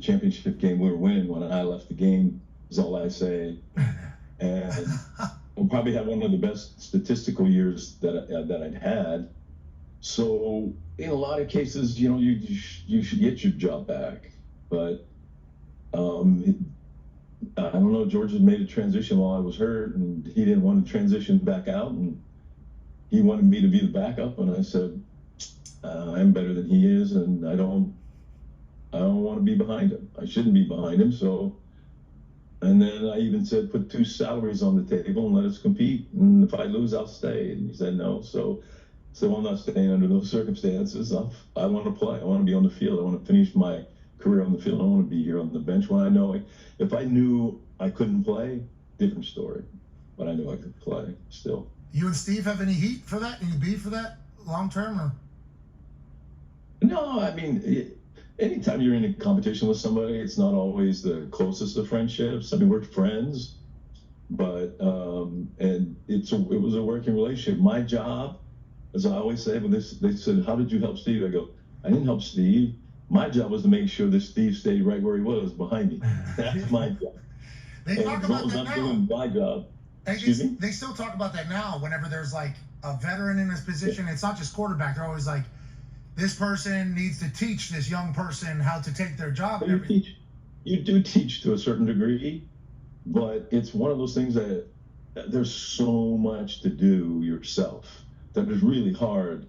championship game we were winning when I left the game, is all I say. And we'll probably have one of the best statistical years that I'd had. So in a lot of cases, you should get your job back. But I don't know, George had made a transition while I was hurt, and he didn't want to transition back out, and he wanted me to be the backup, and I said, I'm better than he is, and I don't want to be behind him. I shouldn't be behind him. So, and then I even said, put 2 salaries on the table and let us compete. And if I lose, I'll stay. And he said no. So I'm not staying under those circumstances. I want to play. I want to be on the field. I want to finish my career on the field. I don't want to be here on the bench when I know if I knew I couldn't play, different story. But I knew I could play still. You and Steve have any heat for that? Any beef for that long term? Or? No, I mean, anytime you're in a competition with somebody, it's not always the closest of friendships. I mean, we're friends, but and it was a working relationship. My job, as I always say, when they said, "How did you help Steve?" I go, "I didn't help Steve. My job was to make sure that Steve stayed right where he was, behind me. That's my job." They talk about that now. Doing my job. Excuse me? They still talk about that now. Whenever there's like a veteran in this position, it's not just quarterback. They're always like, this person needs to teach this young person how to take their job. You do teach to a certain degree, but it's one of those things that there's so much to do yourself that is really hard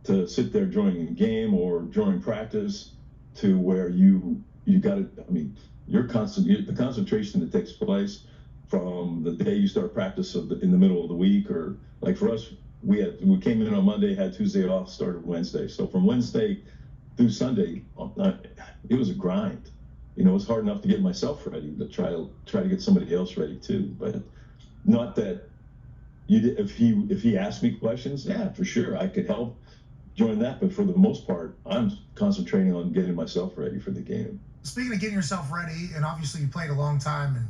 to sit there during a game or during practice to where you got to, I mean, the concentration that takes place from the day you start practice in the middle of the week, or like for us, we came in on Monday, had Tuesday off, started Wednesday. So from Wednesday through Sunday, it was a grind. It was hard enough to get myself ready, to try to get somebody else ready too. But not that if he asked me questions, yeah, for sure I could help join that. But for the most part, I'm concentrating on getting myself ready for the game. Speaking of getting yourself ready, and obviously you played a long time, and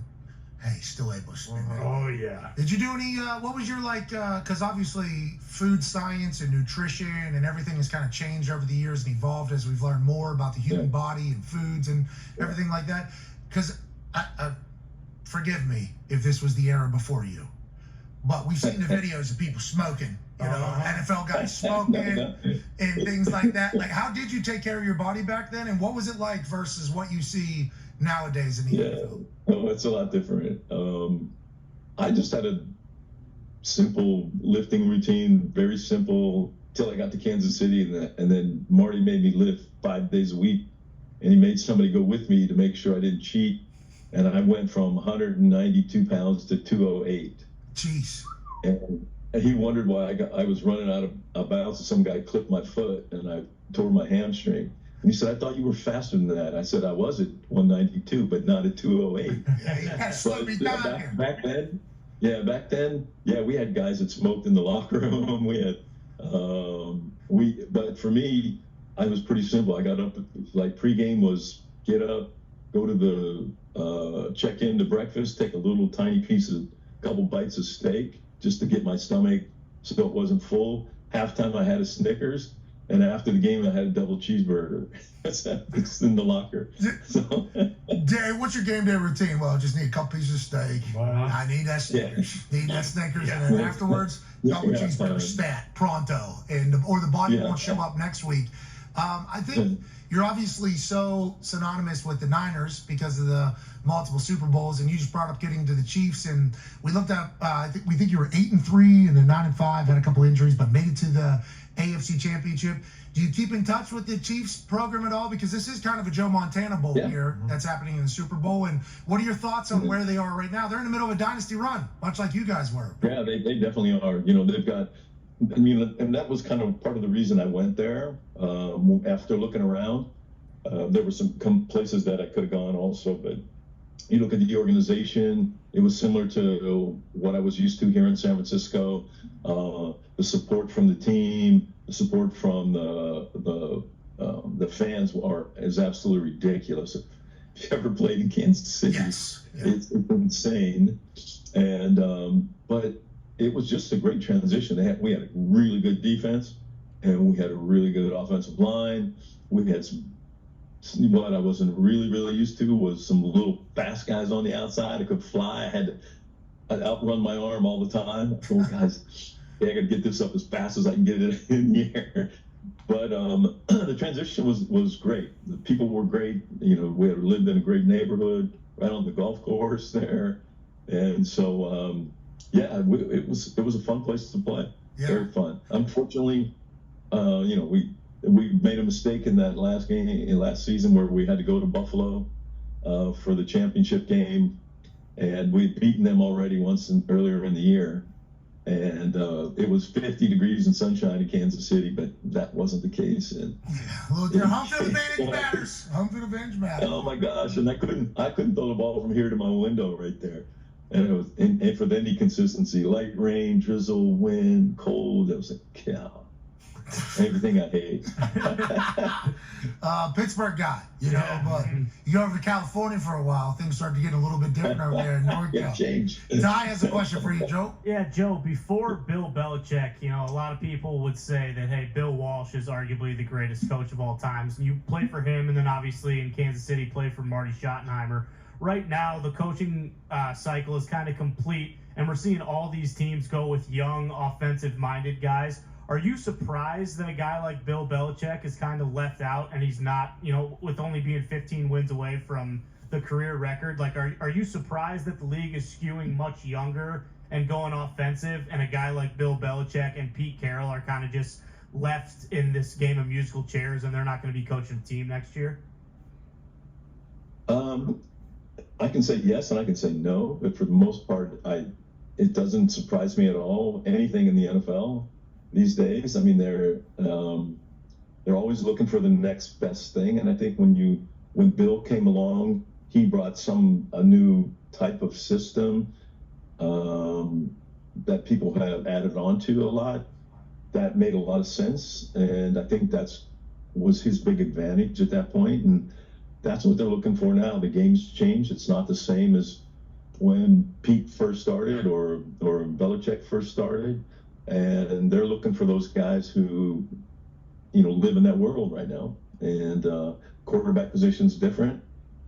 hey, still able to spin it. Oh, yeah. Did you do any, what was your, because obviously food science and nutrition and everything has kind of changed over the years and evolved as we've learned more about the human body and foods and everything like that. Because, forgive me if this was the era before you, but we've seen the videos of people smoking, NFL guys smoking and things like that. Like, how did you take care of your body back then? And what was it like versus what you see nowadays in the NFL? Oh, it's a lot different. I just had a simple lifting routine, very simple, till I got to Kansas City, and then Marty made me lift 5 days a week, and he made somebody go with me to make sure I didn't cheat, and I went from 192 pounds to 208. Jeez. And he wondered why I was running out of bounds, and some guy clipped my foot, and I tore my hamstring. And he said, "I thought you were faster than that." I said, "I was at 192, but not at 208. Yeah, you had to slow me down here. Back then, we had guys that smoked in the locker room. We had, but for me, I was pretty simple. I got up, like pregame was get up, go to the check in to breakfast, take a little tiny piece of, couple bites of steak just to get my stomach so it wasn't full. Halftime, I had a Snickers. And after the game, I had a double cheeseburger. It's in the locker. So, Dave, what's your game day routine? Well, I just need a couple pieces of steak. Wow. I need that Snickers. Need that Snickers. And then afterwards, double cheeseburger stat, pronto. Or the body won't show up next week. I think you're obviously so synonymous with the Niners because of the multiple Super Bowls, and you just brought up getting to the Chiefs, and we looked up, we think you were 8-3 and then 9-5, had a couple injuries, but made it to the AFC Championship. Do you keep in touch with the Chiefs program at all? Because this is kind of a Joe Montana Bowl here that's happening in the Super Bowl. And what are your thoughts on where they are right now? They're in the middle of a dynasty run, much like you guys were. Yeah, they definitely are. They've got, and that was kind of part of the reason I went there. After looking around, there were some places that I could have gone also, but you look at the organization, it was similar to what I was used to here in San Francisco. The support from the team, the support from the fans is absolutely ridiculous. If you ever played in Kansas City, it's insane. And but it was just a great transition. We had a really good defense, and we had a really good offensive line. We had some what I wasn't really used to was some little fast guys on the outside. I could fly. I'd outrun my arm all the time. Oh, guys, yeah, I got to get this up as fast as I can get it in the air. But the transition was great. The people were great. We had lived in a great neighborhood right on the golf course there, and so it was a fun place to play. Yeah. Very fun. Unfortunately, we made a mistake in that last season where we had to go to Buffalo for the championship game, and we'd beaten them already once earlier in the year. And it was 50 degrees and sunshine in Kansas City, but that wasn't the case. And they're home field advantage matters. Home field advantage matters. Oh my gosh! And I couldn't throw the ball from here to my window right there. And it was and for the any consistency, light rain, drizzle, wind, cold. It was like, yeah, everything I hate. Pittsburgh guy, but you go over to California for a while, things start to get a little bit different over there in NorCal. Change. Ty has a question for you, Joe. Yeah, Joe, before Bill Belichick, a lot of people would say that, hey, Bill Walsh is arguably the greatest coach of all time. So you play for him, and then obviously in Kansas City, play for Marty Schottenheimer. Right now, the coaching cycle is kind of complete, and we're seeing all these teams go with young, offensive-minded guys. Are you surprised that a guy like Bill Belichick is kind of left out and he's not, with only being 15 wins away from the career record? Like, are you surprised that the league is skewing much younger and going offensive, and a guy like Bill Belichick and Pete Carroll are kind of just left in this game of musical chairs and they're not going to be coaching the team next year? I can say yes and I can say no, but for the most part, it doesn't surprise me at all. Anything in the NFL these days, I mean, they're always looking for the next best thing. And I think when Bill came along, he brought a new type of system that people have added on to a lot. That made a lot of sense, and I think was his big advantage at that point. And that's what they're looking for now. The game's changed. It's not the same as when Pete first started or Belichick first started. And they're looking for those guys who, live in that world right now. And quarterback position's different.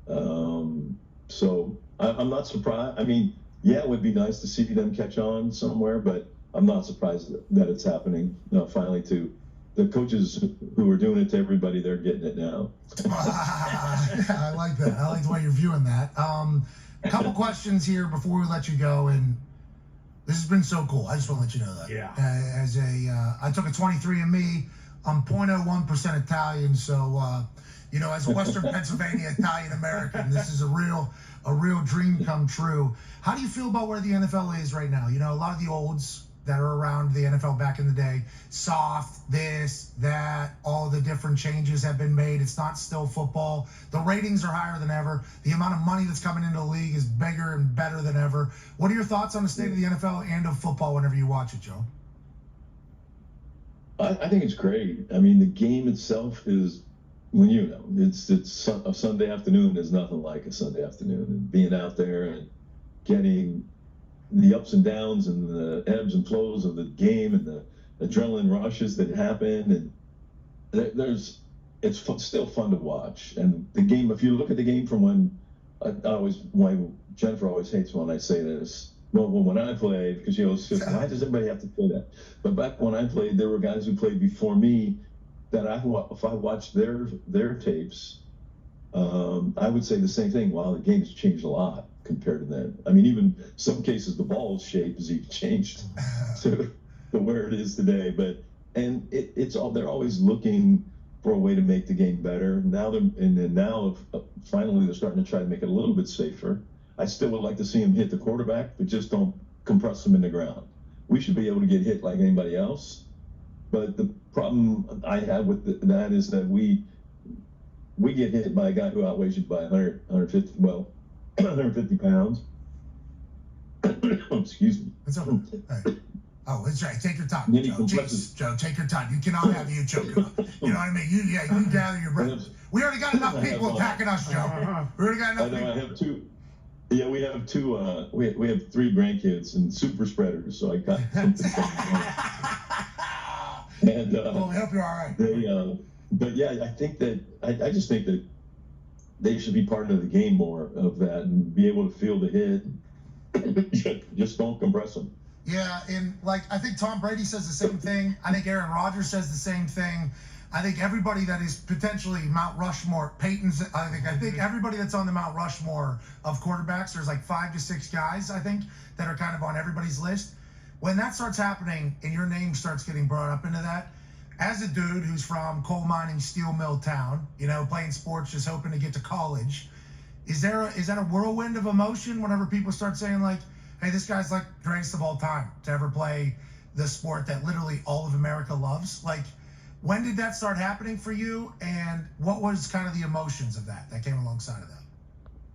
So I'm not surprised. I mean, yeah, it would be nice to see them catch on somewhere, but I'm not surprised that it's happening finally to the coaches who are doing it to everybody. They're getting it now. I like that. I like the way you're viewing that. A couple questions here before we let you go, and this has been so cool. I just want to let you know that. Yeah. I took a 23andMe. I'm 0.01% Italian, so as a Western Pennsylvania Italian American, this is a real dream come true. How do you feel about where the NFL is right now? A lot of the olds that are around the NFL back in the day, soft, this, that, all the different changes have been made. It's not still football. The ratings are higher than ever. The amount of money that's coming into the league is bigger and better than ever. What are your thoughts on the state of the NFL and of football whenever you watch it, Joe? I think it's great. I mean, the game itself is, it's a Sunday afternoon. There's nothing like a Sunday afternoon, and being out there and getting the ups and downs and the ebbs and flows of the game and the adrenaline rushes that happen, and it's still fun to watch. And the game, if you look at the game from when Jennifer always hates when I say this. Well, when I played, because she always says, why does everybody have to play that? But back when I played, there were guys who played before me that if I watched their tapes, I would say the same thing. Wow, the game's changed a lot compared to then. I mean, even some cases, the ball's shape has even changed to where it is today. But they're always looking for a way to make the game better. Now finally they're starting to try to make it a little bit safer. I still would like to see him hit the quarterback, but just don't compress him in the ground. We should be able to get hit like anybody else. But the problem I have with that is that we get hit by a guy who outweighs you by 150 pounds. Excuse me. It's okay. Hey. Oh, that's right. Take your time, Joe. Jeez, Joe, take your time. You cannot have you choking up. You know what I mean? You gather your breath. We already got enough people attacking us, Joe. We already got enough people. I have two. Yeah, we have two. We have 3 grandkids and super spreaders. So I got something. And well, we hope you're all right. But yeah, I think that I just think that they should be part of the game more of that and be able to feel the hit. Just don't compress them. Yeah, and like I think Tom Brady says the same thing. I think Aaron Rodgers says the same thing. I think everybody that is potentially Mount Rushmore, Peyton's. I think everybody that's on the Mount Rushmore of quarterbacks, there's like 5 to 6 guys I think that are kind of on everybody's list. When that starts happening and your name starts getting brought up into that, as a dude who's from coal mining steel mill town, playing sports, just hoping to get to college, is that a whirlwind of emotion whenever people start saying like, hey, this guy's like greatest of all time to ever play the sport that literally all of America loves? Like, when did that start happening for you, and what was kind of the emotions of that came alongside of that?